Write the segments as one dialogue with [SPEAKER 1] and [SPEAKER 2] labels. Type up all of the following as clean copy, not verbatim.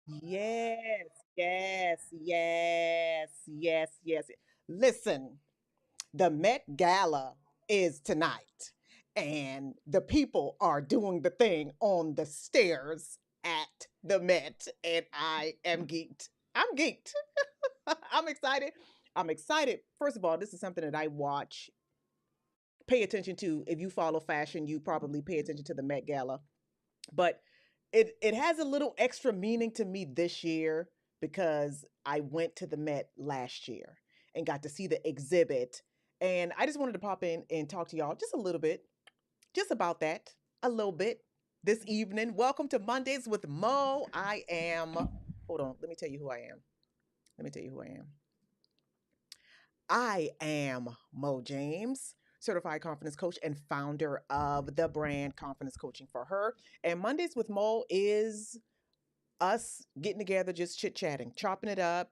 [SPEAKER 1] Yes, yes, yes, yes, yes. Listen, the Met Gala is tonight, and the people are doing the thing on the stairs at the Met, and I am geeked. I'm geeked. I'm excited. I'm excited. First of all, this is something that I watch, pay attention to. If you follow fashion, you probably pay attention to the Met Gala. But it has a little extra meaning to me this year because I went to the Met last year and got to see the exhibit. And I just wanted to pop in and talk to y'all just a little bit, just about that, a little bit this evening. Welcome to Mondays with Mo. I am, hold on, let me tell you who I am. Let me tell you who I am. I am Mo James, certified confidence coach and founder of the brand Confidence Coaching for Her. And Mondays with Mo is us getting together, just chit chatting, chopping it up,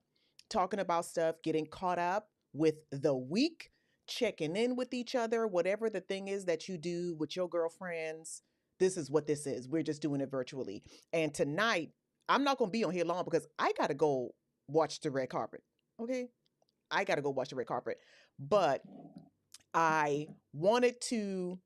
[SPEAKER 1] talking about stuff, getting caught up with the week, checking in with each other, whatever the thing is that you do with your girlfriends. This is what this is. We're just doing it virtually. And tonight, I'm not going to be on here long because I got to go watch the red carpet. Okay. I got to go watch the red carpet. But I wanted to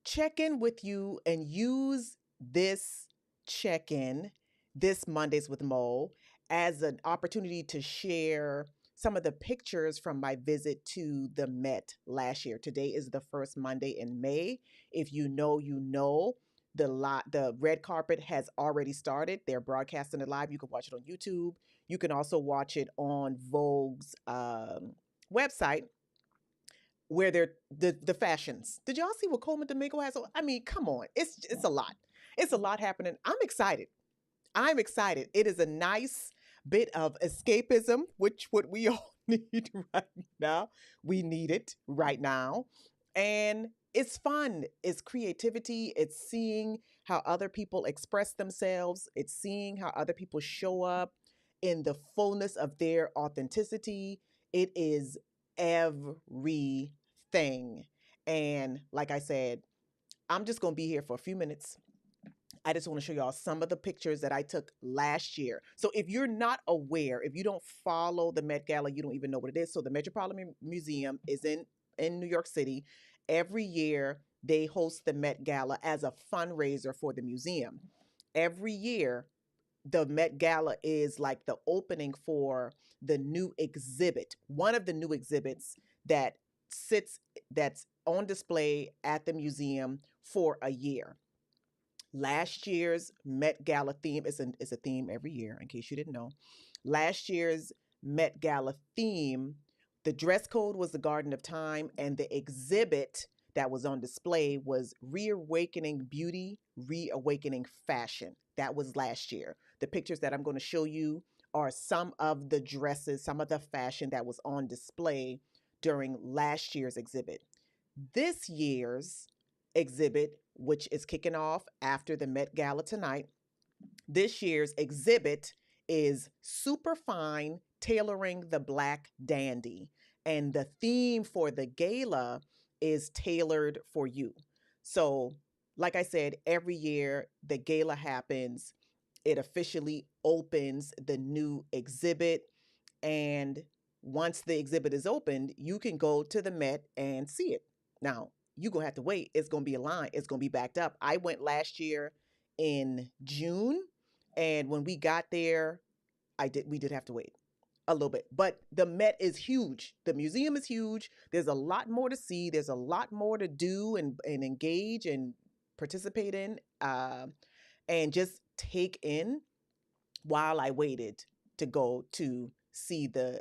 [SPEAKER 1] check in with you and use this check in, this Mondays with Mo, as an opportunity to share some of the pictures from my visit to the Met last year. Today is the first Monday in May. If you know, you know. The red carpet has already started. They're broadcasting it live. You can watch it on YouTube. You can also watch it on Vogue's website where they're the fashions. Did y'all see what Coleman Domingo has on? I mean, come on. It's a lot. It's a lot happening. I'm excited. I'm excited. It is a nice bit of escapism, which what we all need right now. We need it right now. And it's fun. It's creativity. It's seeing how other people express themselves. It's seeing how other people show up in the fullness of their authenticity. It is everything. And like I said, I'm just going to be here for a few minutes. I just want to show y'all some of the pictures that I took last year. So if you're not aware, if you don't follow the Met Gala, you don't even know what it is. So the Metropolitan Museum is in New York City. Every year they host the Met Gala as a fundraiser for the museum. Every year the Met Gala is like the opening for the new exhibit, one of the new exhibits that sits that's on display at the museum for a year. Last year's Met Gala theme is a theme every year, in case you didn't know. Last year's Met Gala theme, the dress code was the Garden of Time, and the exhibit that was on display was Reawakening Beauty, Reawakening Fashion. That was last year. The pictures that I'm going to show you are some of the dresses, some of the fashion that was on display during last year's exhibit. This year's exhibit, which is kicking off after the Met Gala tonight, this year's exhibit is Super Fine Tailoring the Black Dandy. And the theme for the gala is Tailored for You. So, like I said, every year the gala happens, it officially opens the new exhibit. And once the exhibit is opened, you can go to the Met and see it. Now, you're going to have to wait. It's going to be a line. It's going to be backed up. I went last year in June, and when we got there, we did have to wait a little bit. But the Met is huge. The museum is huge. There's a lot more to see. There's a lot more to do and engage and participate in and just take in while I waited to go to see the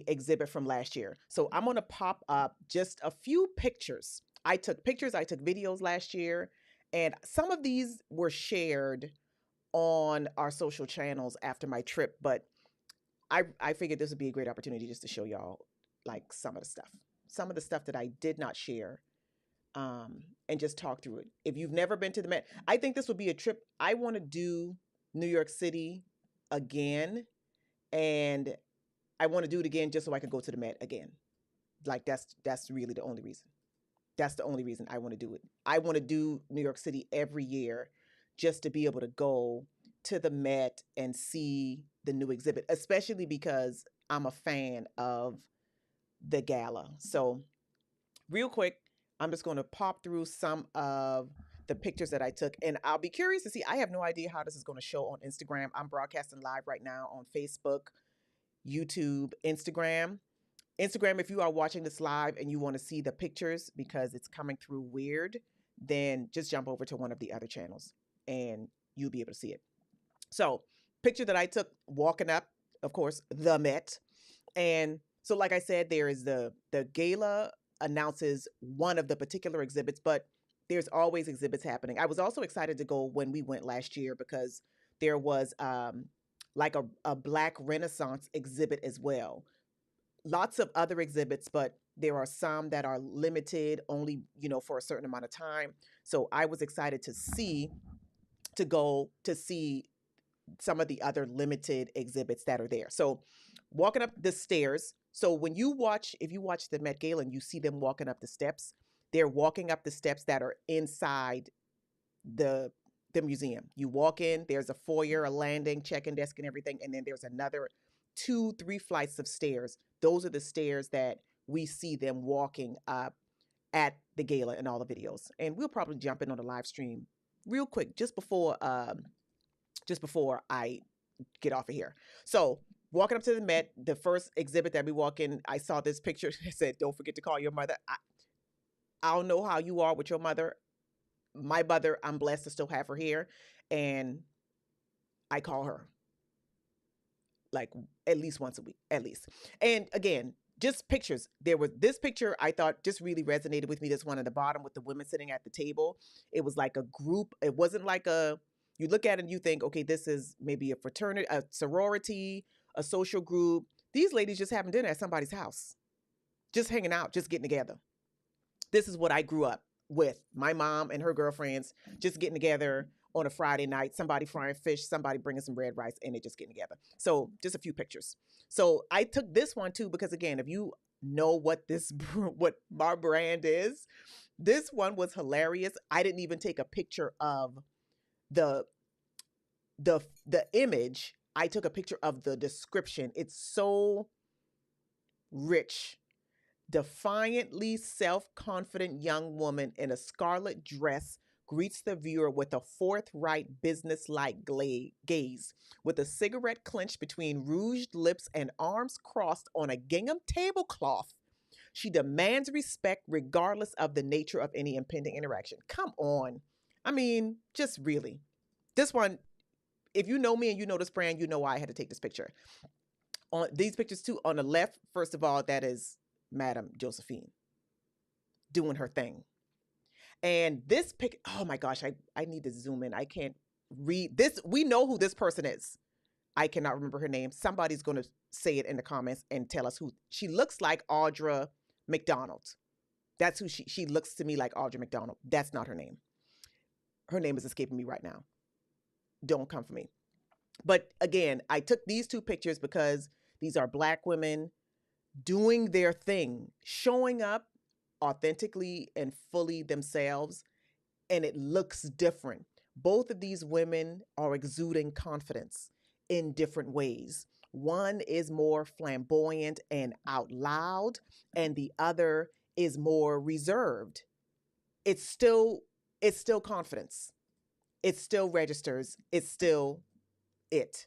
[SPEAKER 1] exhibit from last year. So I'm going to pop up just a few pictures. I took pictures, I took videos last year, and some of these were shared on our social channels after my trip, but I figured this would be a great opportunity just to show y'all like some of the stuff that I did not share, and just talk through it. If you've never been to the Met, I think this would be a trip. I want to do New York City again, and I want to do it again just so I can go to the Met again. Like that's really the only reason. That's the only reason I want to do it. I want to do New York City every year just to be able to go to the Met and see the new exhibit, especially because I'm a fan of the gala. So, real quick, I'm just going to pop through some of the pictures that I took, and I'll be curious to see. I have no idea how this is going to show on Instagram. I'm broadcasting live right now on Facebook, YouTube, Instagram. Instagram, if you are watching this live and you want to see the pictures because it's coming through weird, then just jump over to one of the other channels and you'll be able to see it. So, picture that I took walking up, of course, the Met. And so, like I said, there is the gala announces one of the particular exhibits, but there's always exhibits happening. I was also excited to go when we went last year because there was like a Black Renaissance exhibit as well. Lots of other exhibits, but there are some that are limited only, for a certain amount of time. So I was excited to go to see some of the other limited exhibits that are there. So walking up the stairs. So if you watch the Met Gala and you see them walking up the steps, they're walking up the steps that are inside the museum. You walk in, there's a foyer, a landing, check-in desk and everything. And then there's another 2-3 flights of stairs. Those are the stairs that we see them walking up at the gala in all the videos. And we'll probably jump in on the live stream real quick just before I get off of here. So walking up to the Met, the first exhibit that we walk in, I saw this picture that said, "Don't forget to call your mother." I don't know how you are with your mother. My mother, I'm blessed to still have her here, and I call her like at least once a week, at least. And again, just pictures. There was this picture I thought just really resonated with me. This one at the bottom with the women sitting at the table. It was like a group. It wasn't like you look at it and you think, okay, this is maybe a fraternity, a sorority, a social group. These ladies just having dinner at somebody's house, just hanging out, just getting together. This is what I grew up with. My mom and her girlfriends just getting together on a Friday night, somebody frying fish, somebody bringing some red rice, and they just getting together. So just a few pictures. So I took this one too, because again, if you know what what my brand is, this one was hilarious. I didn't even take a picture of the image. I took a picture of the description. It's so rich. Defiantly self-confident young woman in a scarlet dress greets the viewer with a forthright, business-like gaze. With a cigarette clenched between rouged lips and arms crossed on a gingham tablecloth, she demands respect regardless of the nature of any impending interaction. Come on. I mean, just really. This one, if you know me and you know this brand, you know why I had to take this picture. On these pictures too, on the left, first of all, that is Madame Josephine doing her thing. And this pic, oh my gosh, I need to zoom in. I can't read this. We know who this person is. I cannot remember her name. Somebody's going to say it in the comments and tell us who. She looks like Audra McDonald. That's who she looks to me like Audra McDonald. That's not her name. Her name is escaping me right now. Don't come for me. But again, I took these two pictures because these are Black women doing their thing, showing up authentically and fully themselves, and it looks different. Both of these women are exuding confidence in different ways. One is more flamboyant and out loud, and the other is more reserved. It's still confidence. It still registers. It's still it.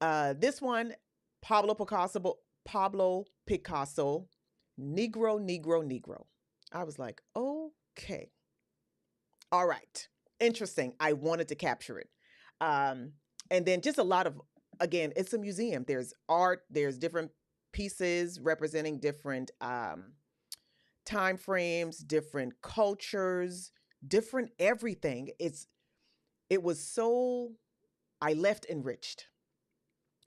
[SPEAKER 1] This one, Pablo Picasso, Negro, Negro, Negro. I was like, okay. All right. Interesting. I wanted to capture it. And then just a lot of, again, it's a museum. There's art, there's different pieces representing different time frames, different cultures, different everything. I left enriched.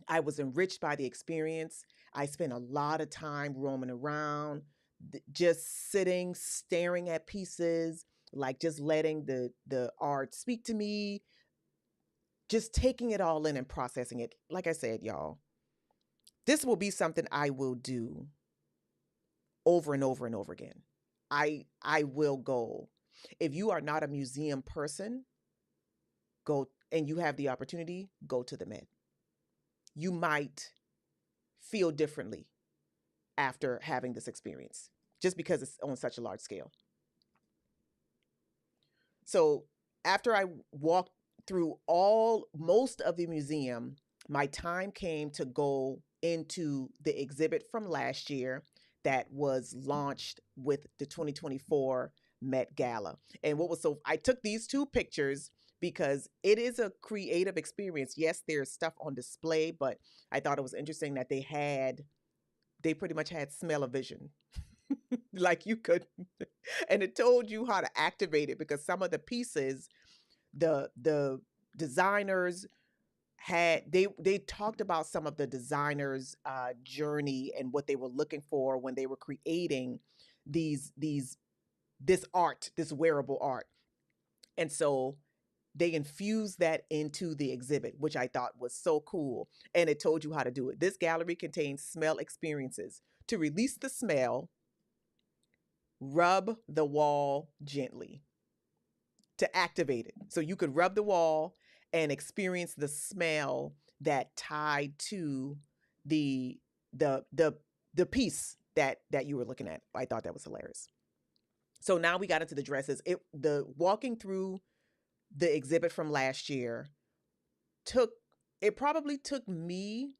[SPEAKER 1] I was enriched by the experience. I spent a lot of time roaming around, just sitting, staring at pieces, like just letting the art speak to me, just taking it all in and processing it. Like I said, y'all, this will be something I will do over and over and over again. I will go. If you are not a museum person, go, and you have the opportunity, go to the Met. You might feel differently after having this experience, just because it's on such a large scale. So after I walked through most of the museum, my time came to go into the exhibit from last year that was launched with the 2024 Met Gala. And what was so, I took these two pictures because it is a creative experience. Yes, there's stuff on display, but I thought it was interesting that they pretty much had smell-o-vision. Like you could, and it told you how to activate it, because some of the pieces, the designers had, they talked about some of the designers journey and what they were looking for when they were creating these this art, this wearable art. And so they infused that into the exhibit, which I thought was so cool. And it told you how to do it. This gallery contains smell experiences. To release the smell, rub the wall gently to activate it. So you could rub the wall and experience the smell that tied to the the piece that you were looking at. I thought that was hilarious. So now we got into the dresses. The walking through the exhibit from last year took, it probably took me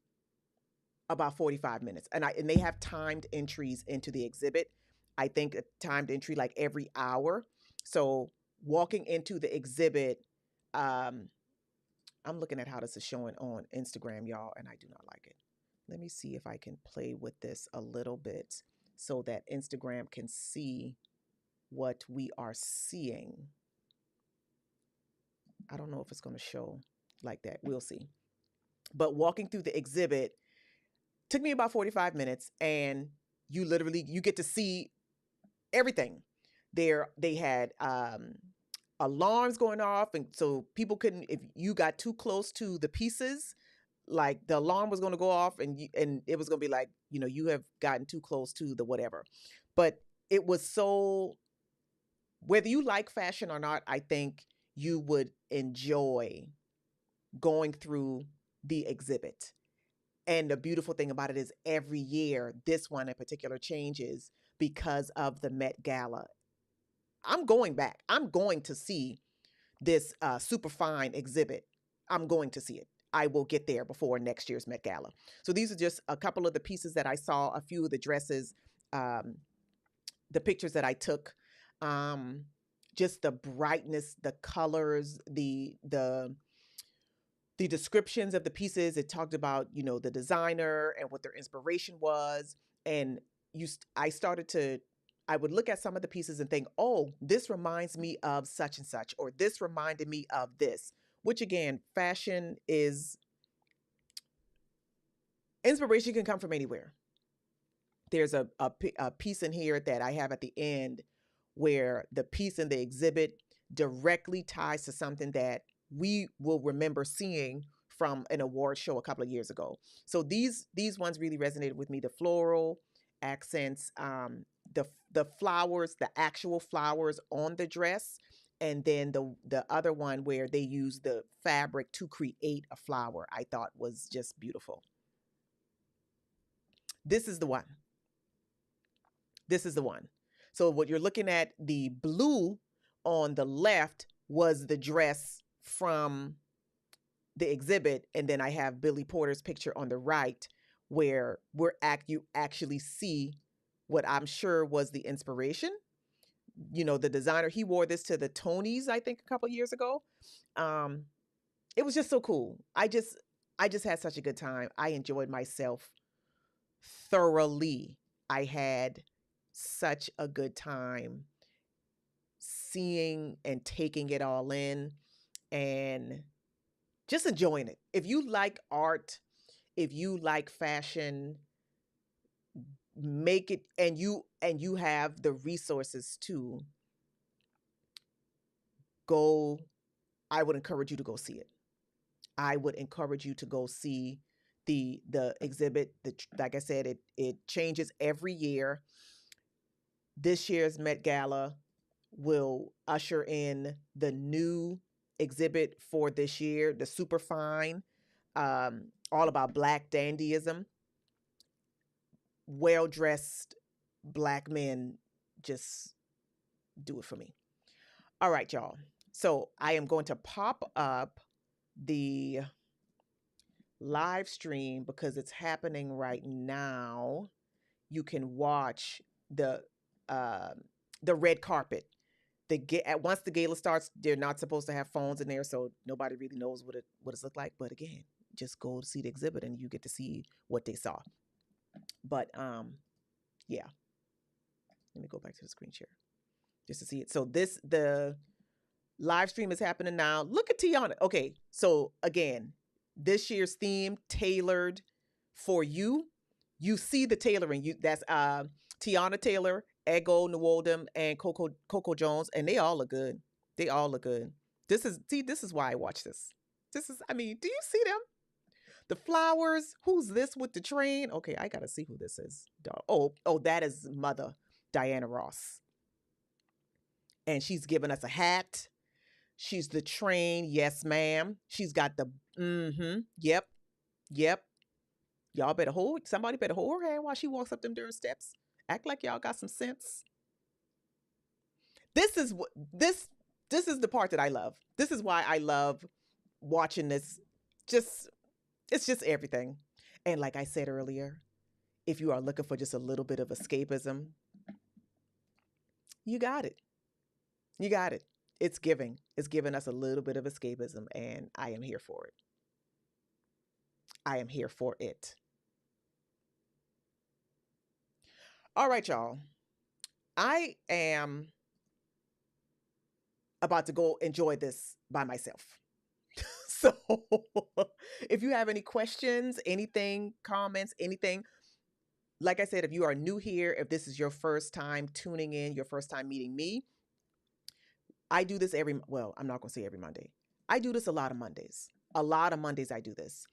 [SPEAKER 1] about 45 minutes. And they have timed entries into the exhibit. I think a timed entry like every hour. So walking into the exhibit, um, I'm looking at how this is showing on Instagram, y'all, and I do not like it. Let me see if I can play with this a little bit so that Instagram can see what we are seeing. I don't know if it's going to show like that. We'll see. But walking through the exhibit took me about 45 minutes, and you get to see everything. They had alarms going off, and so people couldn't, if you got too close to the pieces, like the alarm was going to go off, and it was going to be like, you have gotten too close to the whatever. But it was so, whether you like fashion or not, I think you would enjoy going through the exhibit. And the beautiful thing about it is every year, this one in particular changes because of the Met Gala. I'm going back. I'm going to see this super fine exhibit. I'm going to see it. I will get there before next year's Met Gala. So these are just a couple of the pieces that I saw, a few of the dresses, the pictures that I took, just the brightness, the colors, the descriptions of the pieces. It talked about, the designer and what their inspiration was. And I would look at some of the pieces and think, oh, this reminds me of such and such, or this reminded me of this, which again, fashion is, inspiration can come from anywhere. There's a piece in here that I have at the end where the piece in the exhibit directly ties to something that we will remember seeing from an award show a couple of years ago. So these ones really resonated with me. The floral accents, the flowers, the actual flowers on the dress, and then the other one where they use the fabric to create a flower, I thought was just beautiful. This is the one. This is the one. So what you're looking at, the blue on the left was the dress from the exhibit, and then I have Billy Porter's picture on the right, where you actually see what I'm sure was the inspiration. The designer, he wore this to the Tonys, I think, a couple years ago. It was just so cool. I just had such a good time. I enjoyed myself thoroughly. I had such a good time seeing and taking it all in and just enjoying it. If you like art, if you like fashion, make it, and you have the resources to go, I would encourage you to go see it. I would encourage you to go see the exhibit. Like I said, it changes every year. This year's Met Gala will usher in the new exhibit for this year, the super fine, all about black dandyism. Well dressed black men just do it for me. All right, y'all. So I am going to pop up the live stream because it's happening right now. You can watch uh, the red carpet. Once the gala starts, they're not supposed to have phones in there, so nobody really knows what it's look like. But again, just go to see the exhibit and you get to see what they saw. But yeah, let me go back to the screen share just to see it. So the live stream is happening now. Look at Tiana. Okay, so again, this year's theme tailored for you. You see the tailoring. That's Tiana Taylor, Ego Nwodim, and Coco Jones, and they all look good. They all look good. This is why I watch this. I mean, do you see them? The flowers. Who's this with the train? Okay, I gotta see who this is. Oh, that is Mother Diana Ross, and she's giving us a hat. She's the train. Yes, ma'am. She's got the Yep. Yep. Somebody better hold her hand while she walks up them dirt steps. Act like y'all got some sense. This is what this is the part that I love. This is why I love watching this. It's just everything. And like I said earlier, if you are looking for just a little bit of escapism, you got it. You got it. It's giving. It's giving us a little bit of escapism, and I am here for it. I am here for it. All right, y'all. I am about to go enjoy this by myself. So if you have any questions, anything, comments, anything, like I said, if you are new here, if this is your first time tuning in, your first time meeting me, I do this I'm not going to say every Monday. I do this a lot of Mondays. A lot of Mondays I do this.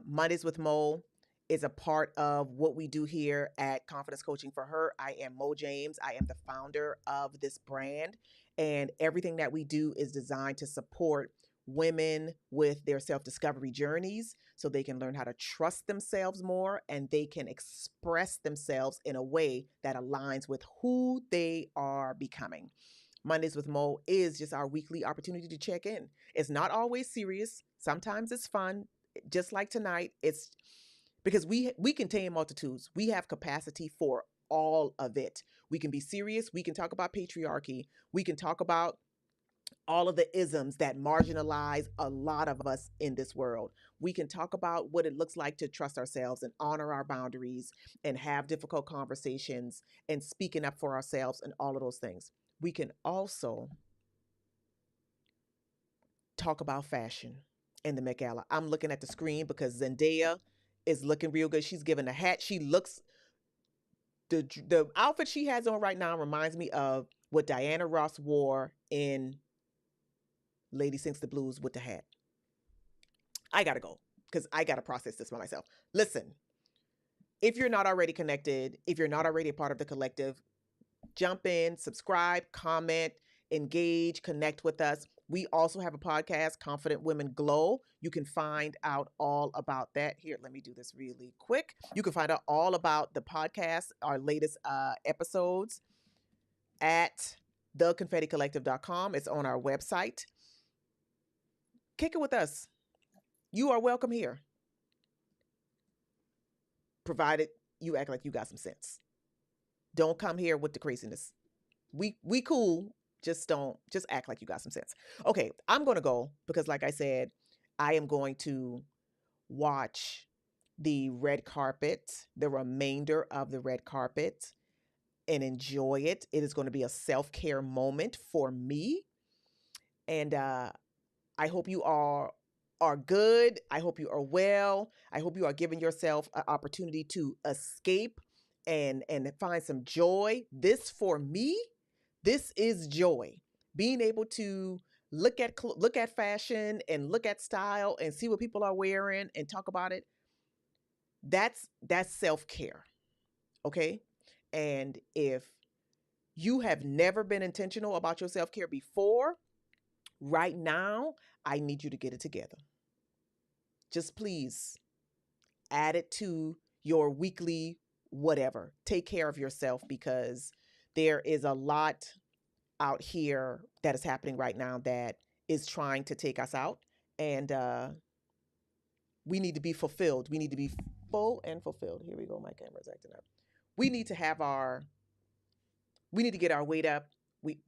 [SPEAKER 1] Mondays with Mo is a part of what we do here at Confidence Coaching for Her. I am Mo James. I am the founder of this brand, and everything that we do is designed to support women with their self-discovery journeys so they can learn how to trust themselves more and they can express themselves in a way that aligns with who they are becoming. Mondays with Mo is just our weekly opportunity to check in. It's not always serious. Sometimes it's fun. Just like tonight, it's because we contain multitudes. We have capacity for all of it. We can be serious. We can talk about patriarchy. We can talk about all of the isms that marginalize a lot of us in this world. We can talk about what it looks like to trust ourselves and honor our boundaries and have difficult conversations and speaking up for ourselves and all of those things. We can also talk about fashion and the Met Gala. I'm looking at the screen because Zendaya is looking real good. She's given a hat. She looks the outfit she has on right now reminds me of what Diana Ross wore in Lady Sings the Blues with the hat. I gotta go because I gotta process this by myself. Listen, if you're not already connected, if you're not already a part of the collective, jump in, subscribe, comment, engage, connect with us. We also have a podcast, Confident Women Glow. You can find out all about that. Here, let me do this really quick. You can find out all about the podcast, our latest episodes at theconfetticollective.com. It's on our website. Kick it with us. You are welcome here, provided you act like you got some sense. Don't come here with the craziness. We cool. Just act like you got some sense. Okay, I'm going to go because like I said, I am going to watch the red carpet, the remainder of the red carpet, and enjoy it. It is going to be a self-care moment for me. And I hope you are good. I hope you are well. I hope you are giving yourself an opportunity to escape and find some joy. This for me, this is joy. Being able to look at fashion and look at style and see what people are wearing and talk about it. That's self-care. Okay? And if you have never been intentional about your self-care before, right now, I need you to get it together. Just please add it to your weekly whatever. Take care of yourself because there is a lot out here that is happening right now that is trying to take us out. And we need to be fulfilled. We need to be full and fulfilled. Here we go. My camera's acting up. We need to have our, we need to get our weight up.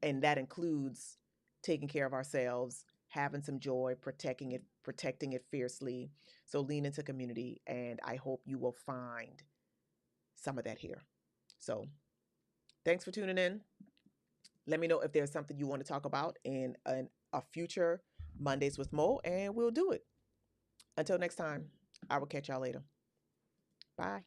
[SPEAKER 1] And that includes taking care of ourselves, having some joy, protecting it fiercely. So lean into community. And I hope you will find some of that here. So thanks for tuning in. Let me know if there's something you want to talk about in a future Mondays with Mo, and we'll do it. Until next time, I will catch y'all later. Bye.